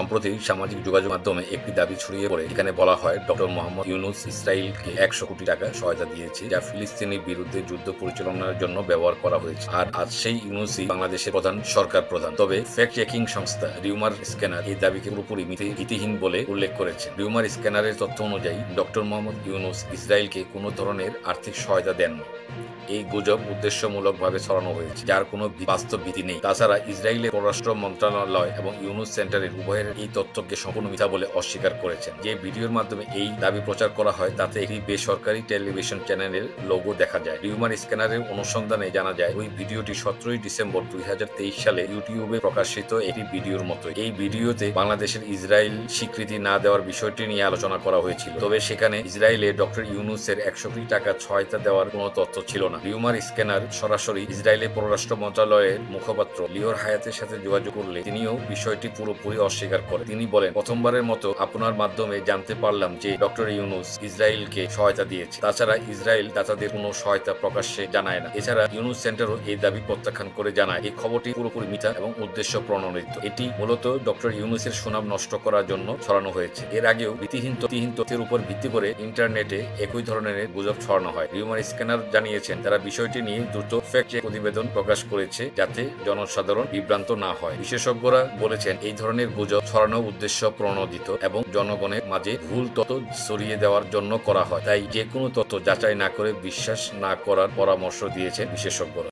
সম্প্রতি সামাজিক যোগাযোগ মাধ্যমে একটি দাবি ছড়িয়ে পড়ে। এখানে বলা হয় ডক্টর মোহাম্মদ ইউনূস ইসরায়েলকে ১০০ কোটি টাকা সহায়তা দিয়েছে, যা ফিলিস্তিনের বিরুদ্ধে যুদ্ধ পরিচালনার জন্য ব্যবহার করা হয়েছে। আর আজ সেই ইউনূসই বাংলাদেশের সরকার প্রধান। তবে ফ্যাক্ট চেকিং সংস্থা রিউমার স্ক্যানার এই দাবিকে পুরোপুরি ভিত্তিহীন বলে উল্লেখ করেছে। রিউমার স্ক্যানারের তথ্য অনুযায়ী ডক্টর মোহাম্মদ ইউনূস ইসরায়েলকে কোনো ধরনের আর্থিক সহায়তা দেননি। এই গুজব উদ্দেশ্যমূলকভাবে ছড়ানো হয়েছে, যার কোনো বাস্তব ভিত্তি নেই। তাছাড়া ইসরায়েলের পররাষ্ট্র মন্ত্রণালয় এবং ইউনূস সেন্টারের উভয়ের এই তথ্যকে সম্পূর্ণ মিথ্যা বলে অস্বীকার করেছেন। যে ভিডিওর মাধ্যমে এই দাবি প্রচার করা হয় তাতে একটি বেসরকারি টেলিভিশন চ্যানেলের লোগো দেখা যায়। রিউমার স্ক্যানারের অনুসন্ধানে জানা যায় ওই ভিডিওটি 17 ডিসেম্বর 2023 সালে ইউটিউবে প্রকাশিত একটি ভিডিওর মতো। এই ভিডিওতে বাংলাদেশের ইসরায়েল স্বীকৃতি না দেওয়ার বিষয়টি নিয়ে আলোচনা করা হয়েছিল। তবে সেখানে ইসরায়েলে ডক্টর ইউনূসের ১০০ কোটি টাকা সহায়তা দেওয়ার কোনো তথ্য ছিল না। রিউমার স্ক্যানার সরাসরি ইসরায়েলের পররাষ্ট্র মন্ত্রণালয়ের মুখপাত্র লিওর হায়াতের সাথে যোগাযোগ করলে তিনিও বিষয়টি পুরোপুরি অস্বীকার করেন। তিনি বলেন, প্রথমবারের মতো আপনার মাধ্যমে জানতে পারলাম যে ডক্টর ইউনূস ইসরায়েলকে সহায়তা দিয়েছে। তাছাড়া ইসরায়েল দাতাদের কোনো সহায়তা প্রকাশ্যে জানায় না। এছাড়া ইউনূস সেন্টারও এই দাবি প্রত্যাখ্যান করে জানায় এই খবরটি পুরোপুরি মিথ্যা এবং উদ্দেশ্য প্রণোদিত। এটি মূলত ডক্টর ইউনূসের সুনাম নষ্ট করার জন্য ছড়ানো হয়েছে। এর আগেও ভিত্তিহীন তথ্যের উপর ভিত্তি করে ইন্টারনেটে একই ধরনের গুজব ছড়ানো হয়। রিউমার স্ক্যানার জানিয়েছেন তারা বিষয়টি নিয়ে দ্রুত ফ্যাক্ট চেক প্রতিবেদন প্রকাশ করেছে, যাতে জনসাধারণ বিভ্রান্ত না হয়। বিশেষজ্ঞরা বলেছেন এই ধরনের গুজব ছড়ানো উদ্দেশ্য প্রণোদিত এবং জনগণের মাঝে ভুল তথ্য ছড়িয়ে দেওয়ার জন্য করা হয়। তাই যে কোনো তথ্য যাচাই না করে বিশ্বাস না করার পরামর্শ দিয়েছেন বিশেষজ্ঞরা।